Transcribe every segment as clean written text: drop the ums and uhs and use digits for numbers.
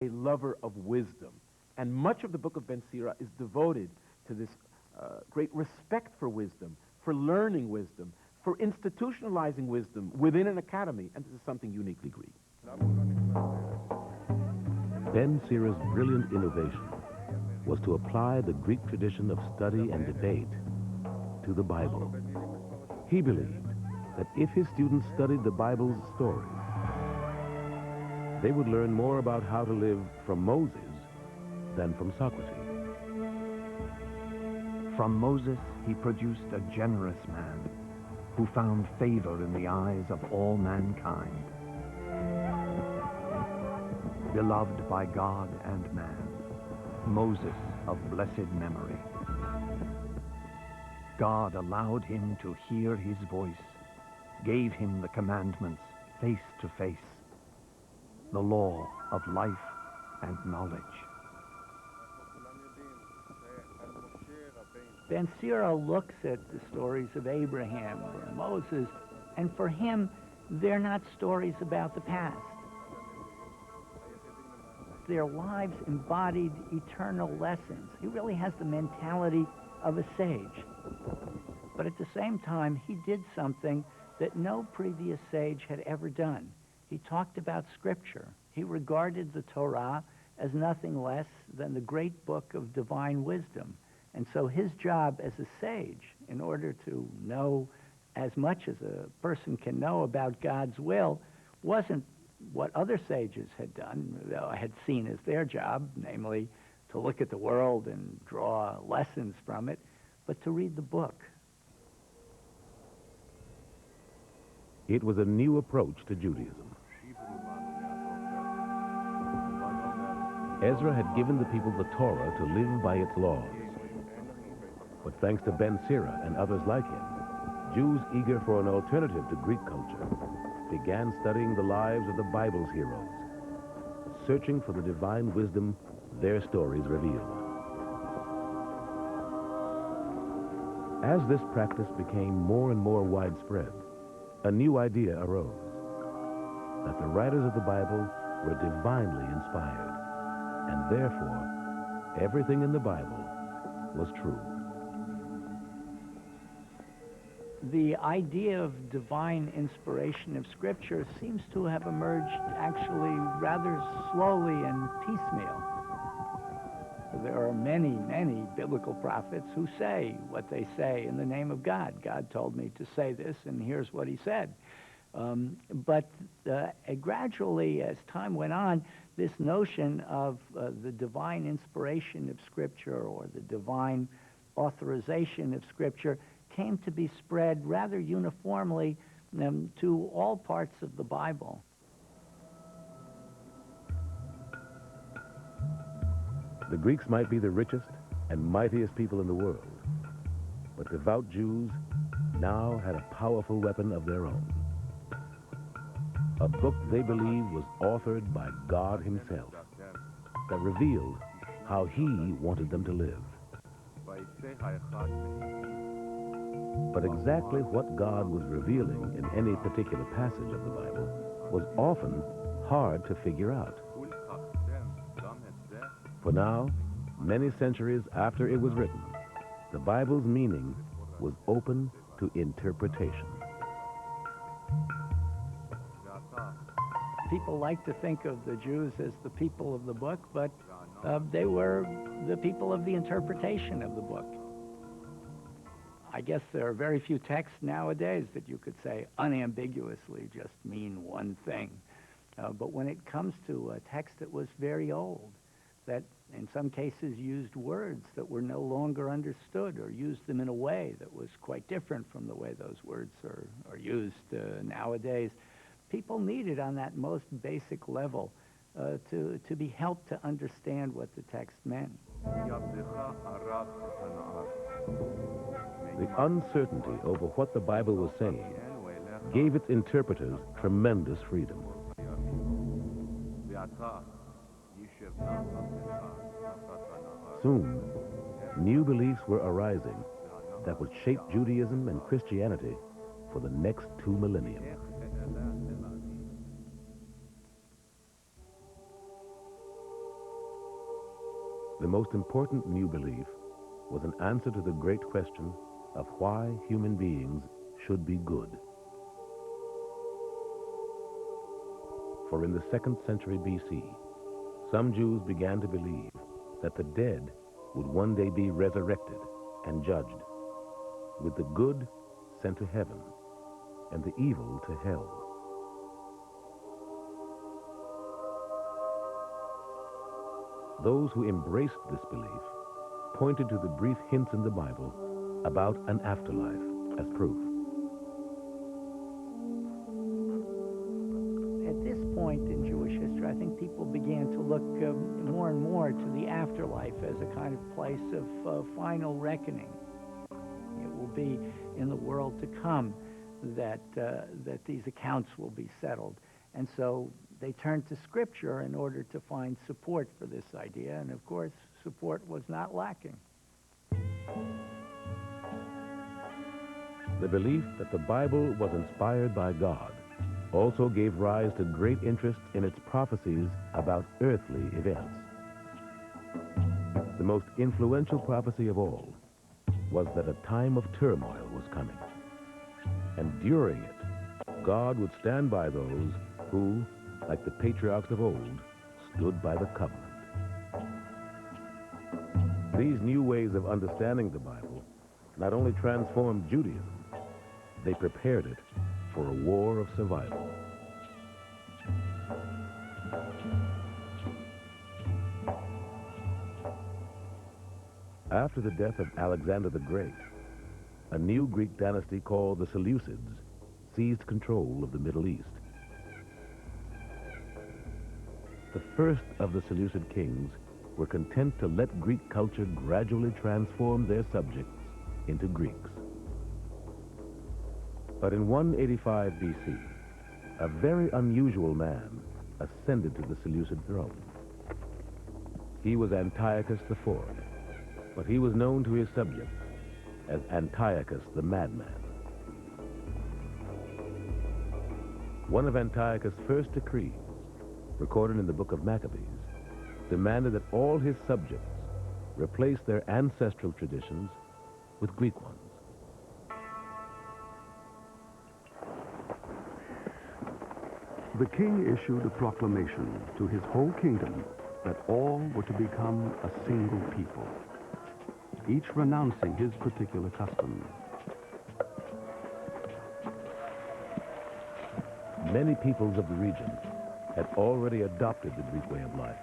a lover of wisdom. And much of the book of Ben Sira is devoted to this great respect for wisdom, for learning wisdom, for institutionalizing wisdom within an academy. And this is something uniquely Greek. Ben Sira's brilliant innovation was to apply the Greek tradition of study and debate to the Bible. He believed that if his students studied the Bible's stories, they would learn more about how to live from Moses than from Socrates. From Moses, he produced a generous man who found favor in the eyes of all mankind. Beloved by God and man, Moses of blessed memory. God allowed him to hear his voice, gave him the commandments face to face, the law of life and knowledge. Ben Sira looks at the stories of Abraham or Moses, and for him, they're not stories about the past. Their lives embodied eternal lessons. He really has the mentality of a sage. But at the same time, he did something that no previous sage had ever done. He talked about Scripture. He regarded the Torah as nothing less than the great book of divine wisdom. And so his job as a sage, in order to know as much as a person can know about God's will, wasn't what other sages had done, had seen as their job, namely to look at the world and draw lessons from it, but to read the book. It was a new approach to Judaism. Ezra had given the people the Torah to live by its laws. But thanks to Ben Sira and others like him, Jews eager for an alternative to Greek culture began studying the lives of the Bible's heroes, searching for the divine wisdom their stories revealed. As this practice became more and more widespread, a new idea arose, that the writers of the Bible were divinely inspired, and therefore, everything in the Bible was true. The idea of divine inspiration of Scripture seems to have emerged actually rather slowly and piecemeal. There are many, many biblical prophets who say what they say in the name of God. God told me to say this, and here's what he said. But gradually, as time went on, this notion of the divine inspiration of Scripture or the divine authorization of Scripture came to be spread rather uniformly to all parts of the Bible. The Greeks might be the richest and mightiest people in the world, but devout Jews now had a powerful weapon of their own. A book they believed was authored by God himself, that revealed how he wanted them to live. But exactly what God was revealing in any particular passage of the Bible was often hard to figure out. For now, many centuries after it was written, the Bible's meaning was open to interpretation. People like to think of the Jews as the people of the book, but they were the people of the interpretation of the book. I guess there are very few texts nowadays that you could say unambiguously just mean one thing. But when it comes to a text that was very old, that in some cases used words that were no longer understood or used them in a way that was quite different from the way those words are used nowadays, people needed on that most basic level to be helped to understand what the text meant. The uncertainty over what the Bible was saying gave its interpreters tremendous freedom. Soon, new beliefs were arising that would shape Judaism and Christianity for the next 2 millennia. The most important new belief was an answer to the great question of why human beings should be good. For in the 2nd century BC, some Jews began to believe that the dead would one day be resurrected and judged, with the good sent to heaven and the evil to hell. Those who embraced this belief pointed to the brief hints in the Bible about an afterlife as proof. At this point in Jewish history, I think people began to look more and more to the afterlife as a kind of place of final reckoning. It will be in the world to come that these accounts will be settled. And so they turned to Scripture in order to find support for this idea, and of course, support was not lacking. The belief that the Bible was inspired by God also gave rise to great interest in its prophecies about earthly events. The most influential prophecy of all was that a time of turmoil was coming. And during it, God would stand by those who, like the patriarchs of old, stood by the covenant. These new ways of understanding the Bible not only transformed Judaism, they prepared it for a war of survival. After the death of Alexander the Great, a new Greek dynasty called the Seleucids seized control of the Middle East. The first of the Seleucid kings were content to let Greek culture gradually transform their subjects into Greeks. But in 185 BC, a very unusual man ascended to the Seleucid throne. He was Antiochus IV, but he was known to his subjects as Antiochus the Madman. One of Antiochus' first decrees, recorded in the book of Maccabees, demanded that all his subjects replace their ancestral traditions with Greek ones. The king issued a proclamation to his whole kingdom that all were to become a single people, each renouncing his particular customs. Many peoples of the region had already adopted the Greek way of life,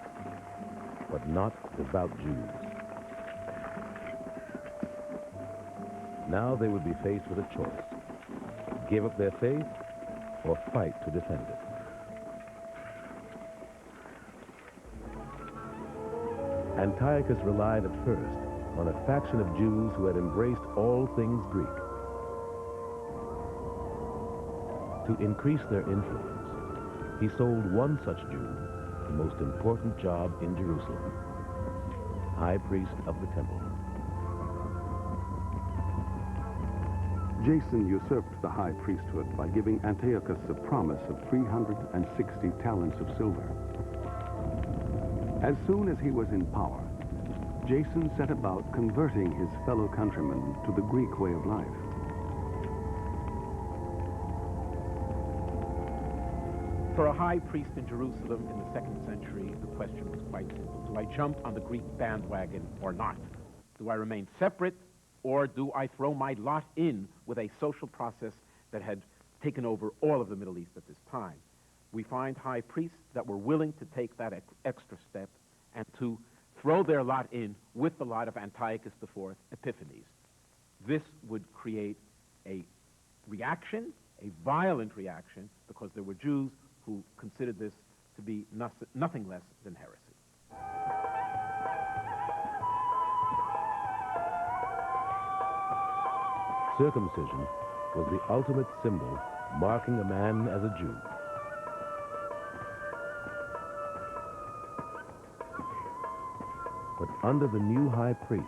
but not devout Jews. Now they would be faced with a choice: give up their faith or fight to defend it. Antiochus relied at first on a faction of Jews who had embraced all things Greek. To increase their influence, he sold one such Jew the most important job in Jerusalem, high priest of the temple. Jason usurped the high priesthood by giving Antiochus a promise of 360 talents of silver. As soon as he was in power, Jason set about converting his fellow countrymen to the Greek way of life. For a high priest in Jerusalem in the 2nd century, the question was quite simple. Do I jump on the Greek bandwagon or not? Do I remain separate, or do I throw my lot in with a social process that had taken over all of the Middle East at this time? We find high priests that were willing to take that extra step and to throw their lot in with the lot of Antiochus IV Epiphanes. This would create a reaction, a violent reaction, because there were Jews who considered this to be nothing less than heresy. Circumcision was the ultimate symbol marking a man as a Jew. But under the new high priest,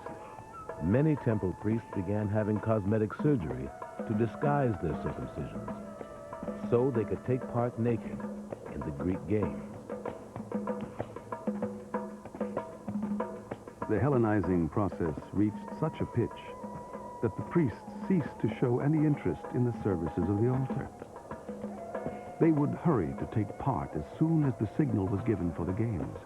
many temple priests began having cosmetic surgery to disguise their circumcisions, so they could take part naked in the Greek games. the Hellenizing process reached such a pitch that the priests ceased to show any interest in the services of the altar. They would hurry to take part as soon as the signal was given for the games.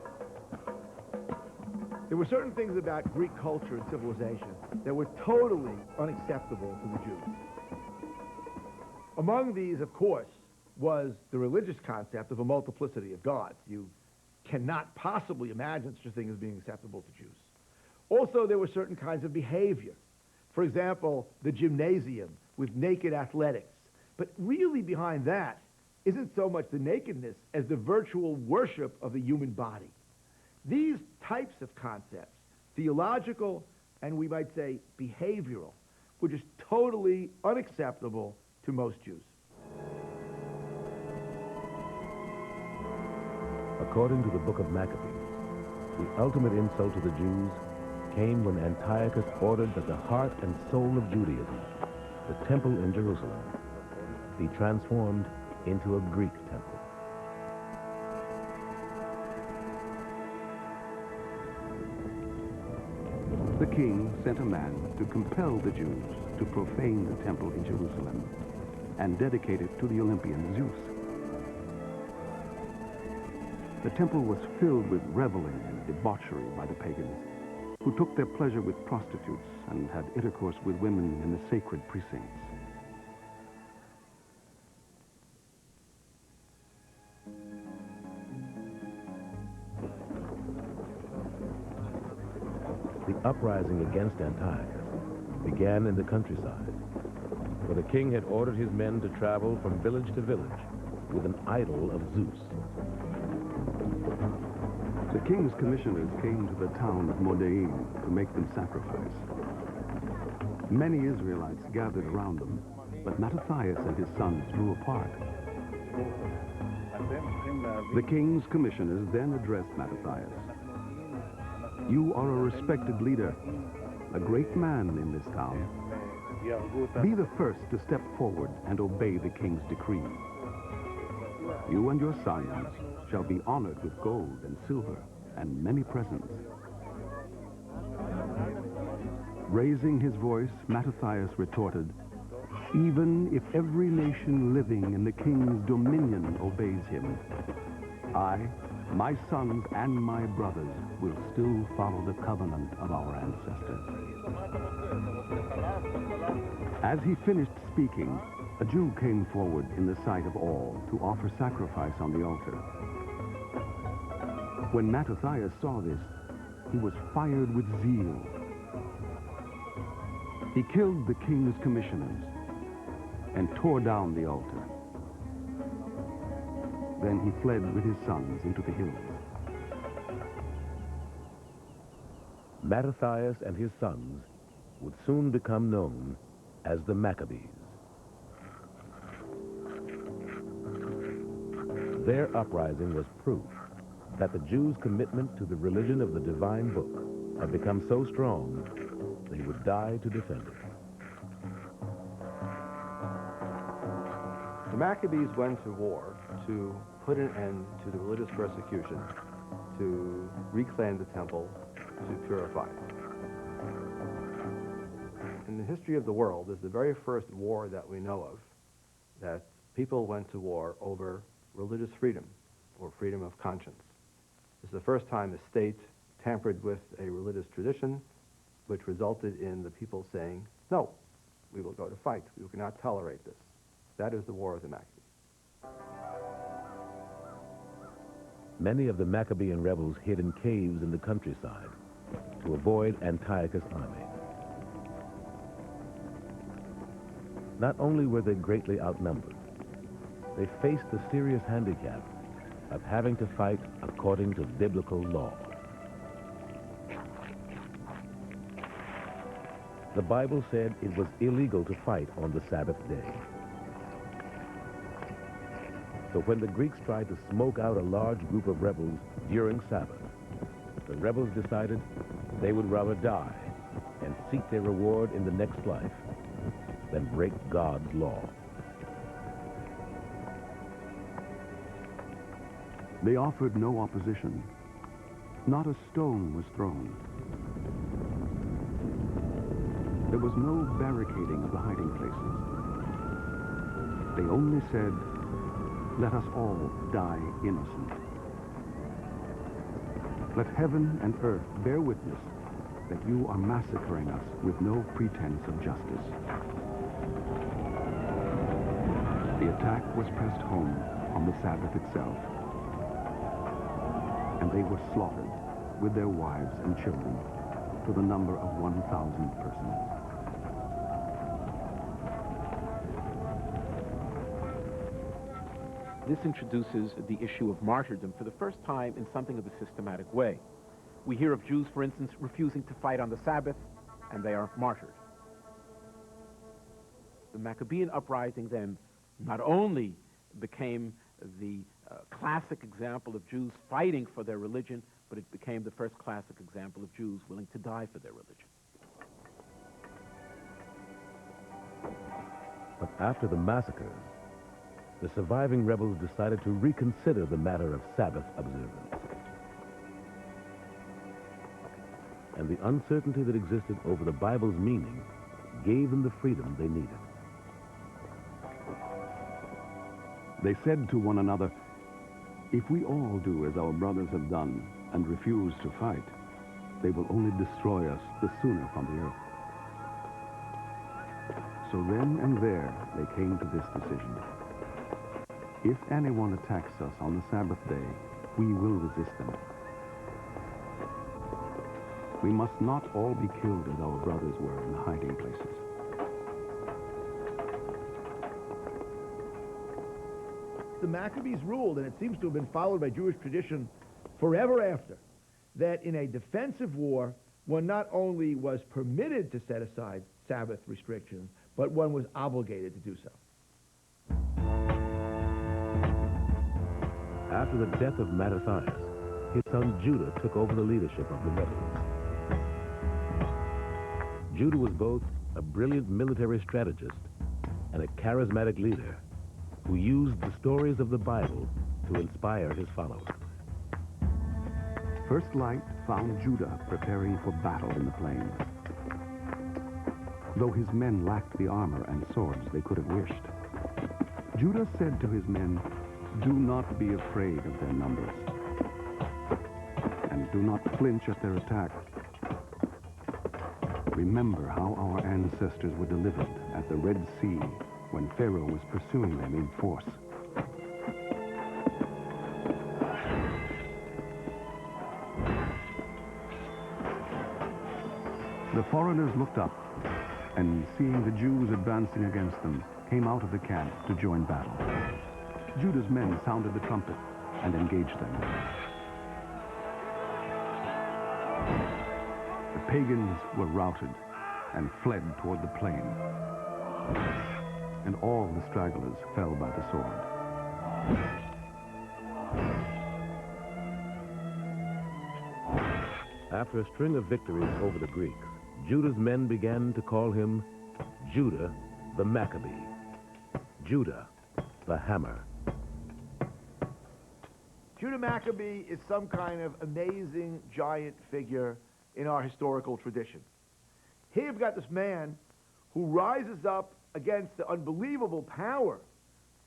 There were certain things about Greek culture and civilization that were totally unacceptable to the Jews. Among these, of course, was the religious concept of a multiplicity of gods. You cannot possibly imagine such a thing as being acceptable to Jews. Also, there were certain kinds of behavior. For example, the gymnasium with naked athletics. But really behind that isn't so much the nakedness as the virtual worship of the human body. These types of concepts, theological and we might say behavioral, were just totally unacceptable to most Jews. According to the book of Maccabees, the ultimate insult to the Jews came when Antiochus ordered that the heart and soul of Judaism, the temple in Jerusalem, be transformed into a Greek temple. The king sent a man to compel the Jews to profane the temple in Jerusalem and dedicate it to the Olympian Zeus. The temple was filled with reveling and debauchery by the pagans, who took their pleasure with prostitutes and had intercourse with women in the sacred precincts. The uprising against Antiochus began in the countryside, where the king had ordered his men to travel from village to village with an idol of Zeus. The king's commissioners came to the town of Modein to make them sacrifice. Many Israelites gathered around them, but Mattathias and his sons drew apart. The king's commissioners then addressed Mattathias. You are a respected leader, a great man in this town. Be the first to step forward and obey the king's decree. You and your sons shall be honored with gold and silver and many presents. Raising his voice, Mattathias retorted, even if every nation living in the king's dominion obeys him, I, my sons and my brothers will still follow the covenant of our ancestors. As he finished speaking, a Jew came forward in the sight of all to offer sacrifice on the altar. When Mattathias saw this, he was fired with zeal. He killed the king's commissioners and tore down the altar. Then he fled with his sons into the hills. Mattathias and his sons would soon become known as the Maccabees. Their uprising was proof that the Jews' commitment to the religion of the divine book had become so strong they would die to defend it. The Maccabees went to war to put an end to the religious persecution, to reclaim the temple, to purify it. In the history of the world, this is the very first war that we know of that people went to war over religious freedom or freedom of conscience. This is the first time the state tampered with a religious tradition, which resulted in the people saying, no, we will go to fight. We cannot tolerate this. That is the War of the Maccabees. Many of the Maccabean rebels hid in caves in the countryside to avoid Antiochus' army. Not only were they greatly outnumbered, they faced the serious handicap of having to fight according to biblical law. The Bible said it was illegal to fight on the Sabbath day. So when the Greeks tried to smoke out a large group of rebels during Sabbath, the rebels decided they would rather die and seek their reward in the next life than break God's law. They offered no opposition. Not a stone was thrown. There was no barricading of the hiding places. They only said, "Let us all die innocent." Let heaven and earth bear witness that you are massacring us with no pretense of justice. The attack was pressed home on the Sabbath itself, and they were slaughtered with their wives and children to the number of 1,000 persons. This introduces the issue of martyrdom for the first time in something of a systematic way. We hear of Jews, for instance, refusing to fight on the Sabbath, and they are martyred. The Maccabean uprising then not only became the classic example of Jews fighting for their religion, but it became the first classic example of Jews willing to die for their religion. But after the massacres, the surviving rebels decided to reconsider the matter of Sabbath observance. And the uncertainty that existed over the Bible's meaning gave them the freedom they needed. They said to one another, "If we all do as our brothers have done and refuse to fight, they will only destroy us the sooner from the earth." So then and there they came to this decision. If anyone attacks us on the Sabbath day, we will resist them. We must not all be killed as our brothers were in the hiding places. The Maccabees ruled, and it seems to have been followed by Jewish tradition forever after, that in a defensive war, one not only was permitted to set aside Sabbath restrictions, but one was obligated to do so. After the death of Mattathias, his son Judah took over the leadership of the rebels. Judah was both a brilliant military strategist and a charismatic leader who used the stories of the Bible to inspire his followers. First light found Judah preparing for battle in the plains. Though his men lacked the armor and swords they could have wished, Judah said to his men, "Do not be afraid of their numbers, and do not flinch at their attacks. Remember how our ancestors were delivered at the Red Sea when Pharaoh was pursuing them in force. The foreigners looked up, and seeing the Jews advancing against them, came out of the camp to join battle. Judah's men sounded the trumpet and engaged them. The pagans were routed and fled toward the plain, and all the stragglers fell by the sword. After a string of victories over the Greeks, Judah's men began to call him Judah the Maccabee, Judah the Hammer. Judah Maccabee is some kind of amazing giant figure in our historical tradition. Here you've got this man who rises up against the unbelievable power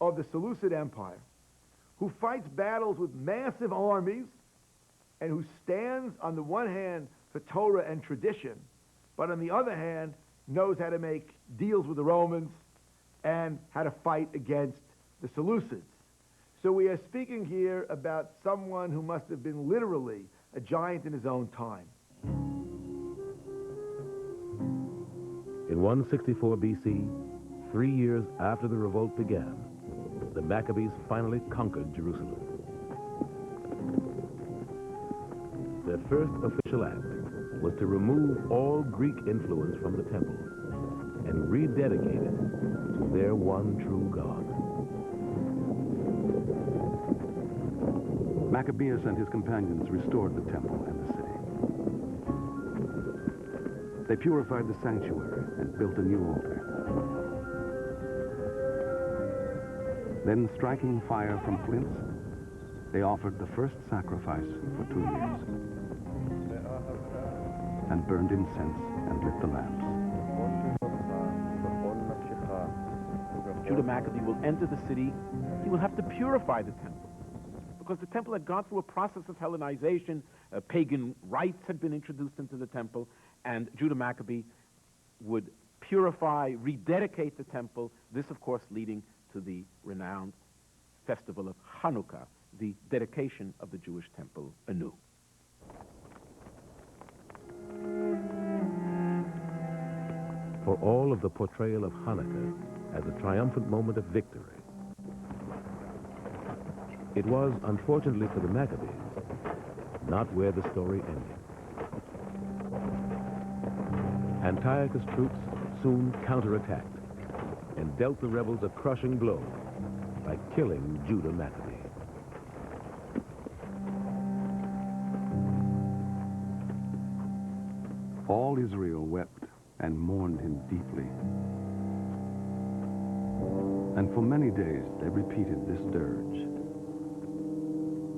of the Seleucid Empire, who fights battles with massive armies, and who stands on the one hand for Torah and tradition, but on the other hand knows how to make deals with the Romans and how to fight against the Seleucids. So we are speaking here about someone who must have been literally a giant in his own time. In 164 BC, 3 years after the revolt began, the Maccabees finally conquered Jerusalem. Their first official act was to remove all Greek influence from the temple and rededicate it to their one true God. Maccabeus and his companions restored the temple and the city. They purified the sanctuary and built a new altar. Then, striking fire from flints, they offered the first sacrifice for 2 years, and burned incense and lit the lamps. Judah Maccabee will enter the city, he will have to purify the temple. Because the temple had gone through a process of Hellenization, pagan rites had been introduced into the temple, and Judah Maccabee would purify, rededicate the temple, this of course leading to the renowned festival of Hanukkah, the dedication of the Jewish temple anew. For all of the portrayal of Hanukkah as a triumphant moment of victory, it was, unfortunately for the Maccabees, not where the story ended. Antiochus' troops soon counterattacked and dealt the rebels a crushing blow by killing Judah Maccabee. All Israel wept and mourned him deeply. And for many days they repeated this dirge.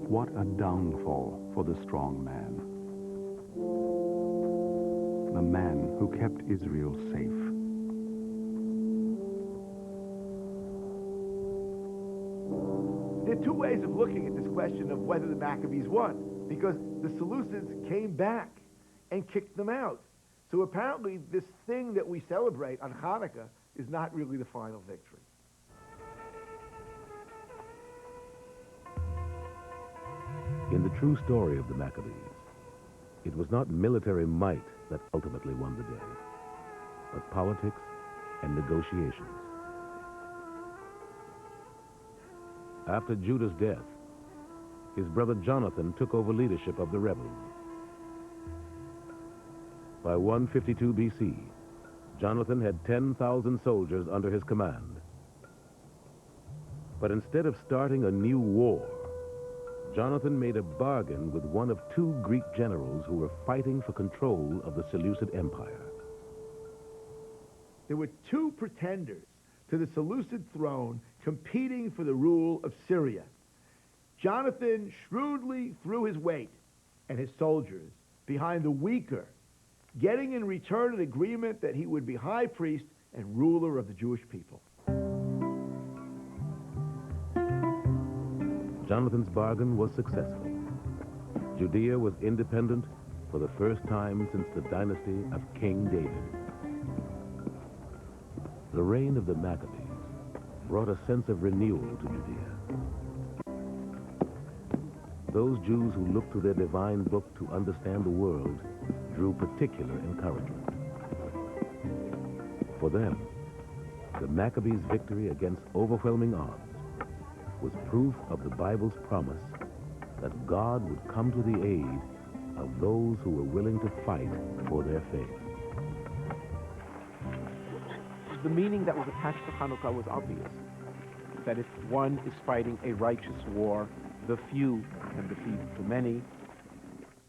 What a downfall for the strong man. The man who kept Israel safe. There are two ways of looking at this question of whether the Maccabees won, because the Seleucids came back and kicked them out. So apparently this thing that we celebrate on Hanukkah is not really the final victory. In the true story of the Maccabees, it was not military might that ultimately won the day, but politics and negotiations. After Judah's death, his brother Jonathan took over leadership of the rebels. By 152 BC, Jonathan had 10,000 soldiers under his command. But instead of starting a new war, Jonathan made a bargain with one of two Greek generals who were fighting for control of the Seleucid Empire. There were two pretenders to the Seleucid throne competing for the rule of Syria. Jonathan shrewdly threw his weight and his soldiers behind the weaker, getting in return an agreement that he would be high priest and ruler of the Jewish people. Jonathan's bargain was successful. Judea was independent for the first time since the dynasty of King David. The reign of the Maccabees brought a sense of renewal to Judea. Those Jews who looked to their divine book to understand the world drew particular encouragement. For them, the Maccabees' victory against overwhelming odds was proof of the Bible's promise that God would come to the aid of those who were willing to fight for their faith. The meaning that was attached to Hanukkah was obvious, that if one is fighting a righteous war, the few can defeat the many,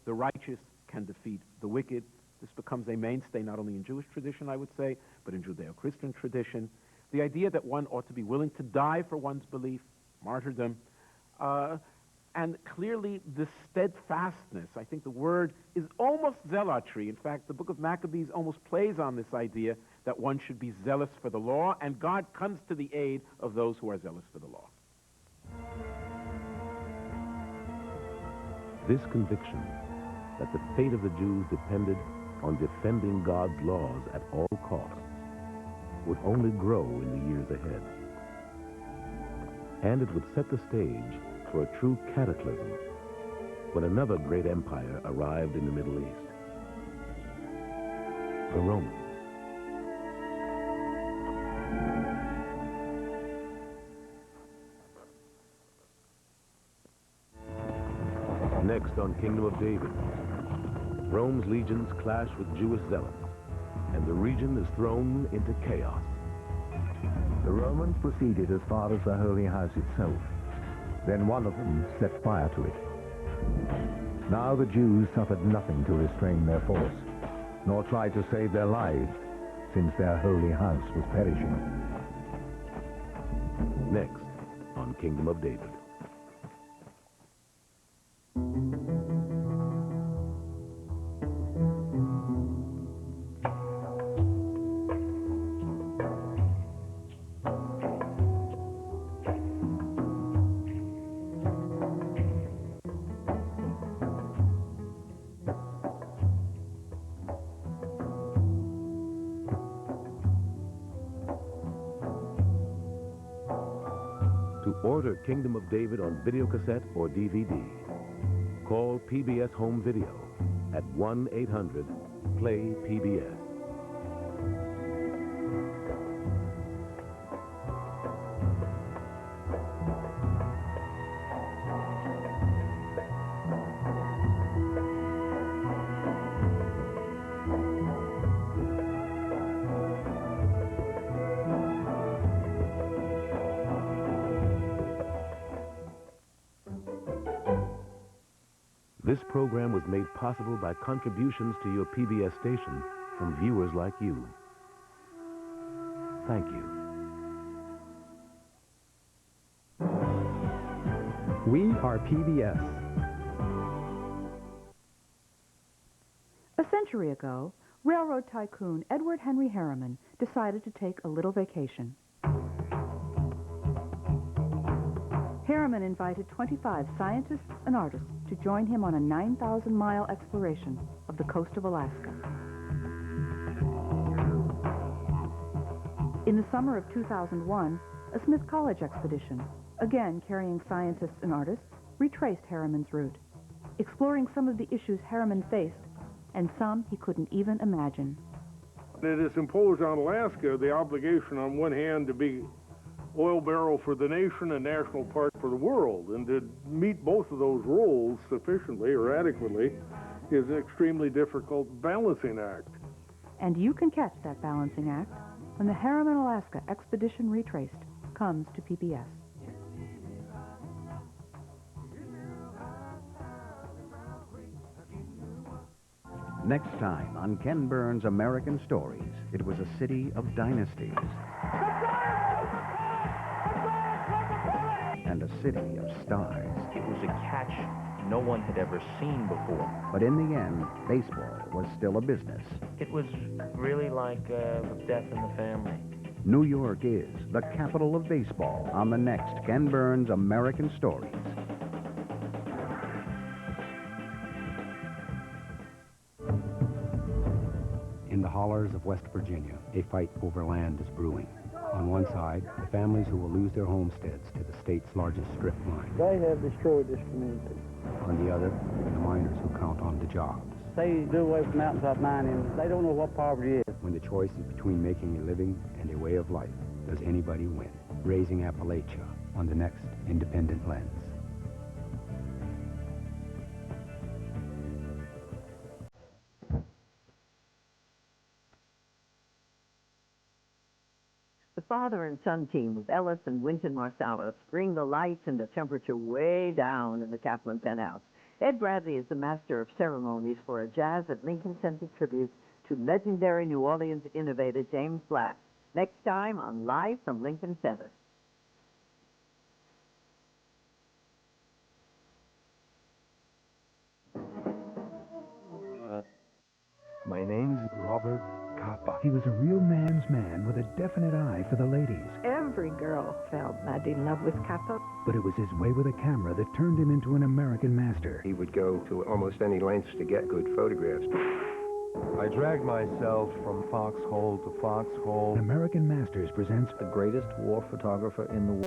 the righteous can defeat the wicked. This becomes a mainstay not only in Jewish tradition, I would say, but in Judeo-Christian tradition. The idea that one ought to be willing to die for one's belief, martyrdom, and clearly the steadfastness. I think the word is almost zealotry. In fact, the book of Maccabees almost plays on this idea that one should be zealous for the law, and God comes to the aid of those who are zealous for the law. This conviction that the fate of the Jews depended on defending God's laws at all costs would only grow in the years ahead. And it would set the stage for a true cataclysm when another great empire arrived in the Middle East, the Romans. Next on Kingdom of David, Rome's legions clash with Jewish zealots, and the region is thrown into chaos. The Romans proceeded as far as the Holy House itself. Then one of them set fire to it. Now the Jews suffered nothing to restrain their force, nor tried to save their lives, since their Holy House was perishing. Next on Kingdom of David. Order Kingdom of David on videocassette or DVD. Call PBS Home Video at 1-800-PLAY-PBS. This program was made possible by contributions to your PBS station from viewers like you. Thank you. We are PBS. A century ago, railroad tycoon Edward Henry Harriman decided to take a little vacation. Harriman invited 25 scientists and artists to join him on a 9,000-mile exploration of the coast of Alaska. In the summer of 2001, a Smith College expedition, again carrying scientists and artists, retraced Harriman's route, exploring some of the issues Harriman faced and some he couldn't even imagine. It has imposed on Alaska the obligation on one hand to be oil barrel for the nation and national park for the world, and to meet both of those roles sufficiently or adequately is an extremely difficult balancing act. And you can catch that balancing act when the Harriman Alaska Expedition Retraced comes to PBS. Next time on Ken Burns' American Stories, it was a city of dynasties and a city of stars. It was a catch no one had ever seen before. But in the end, baseball was still a business. It was really like death in the family. New York is the capital of baseball on the next Ken Burns' American Stories. In the hollers of West Virginia, a fight over land is brewing. On one side, the families who will lose their homesteads to the state's largest strip mine. They have destroyed this community. On the other, the miners who count on the jobs. They do away with mountaintop mining. They don't know what poverty is. When the choice is between making a living and a way of life, does anybody win? Raising Appalachia on the next Independent Lens. The father and son team with Ellis and Wynton Marsalis bring the lights and the temperature way down in the Kaplan penthouse. Ed Bradley is the master of ceremonies for a Jazz at Lincoln Center tribute to legendary New Orleans innovator James Black. Next time on Live from Lincoln Center. My name's Robert Capa. He was a real man's man with a definite eye for the ladies. Every girl fell madly in love with Capa. But it was his way with a camera that turned him into an American master. He would go to almost any lengths to get good photographs. I dragged myself from foxhole to foxhole. American Masters presents the greatest war photographer in the world.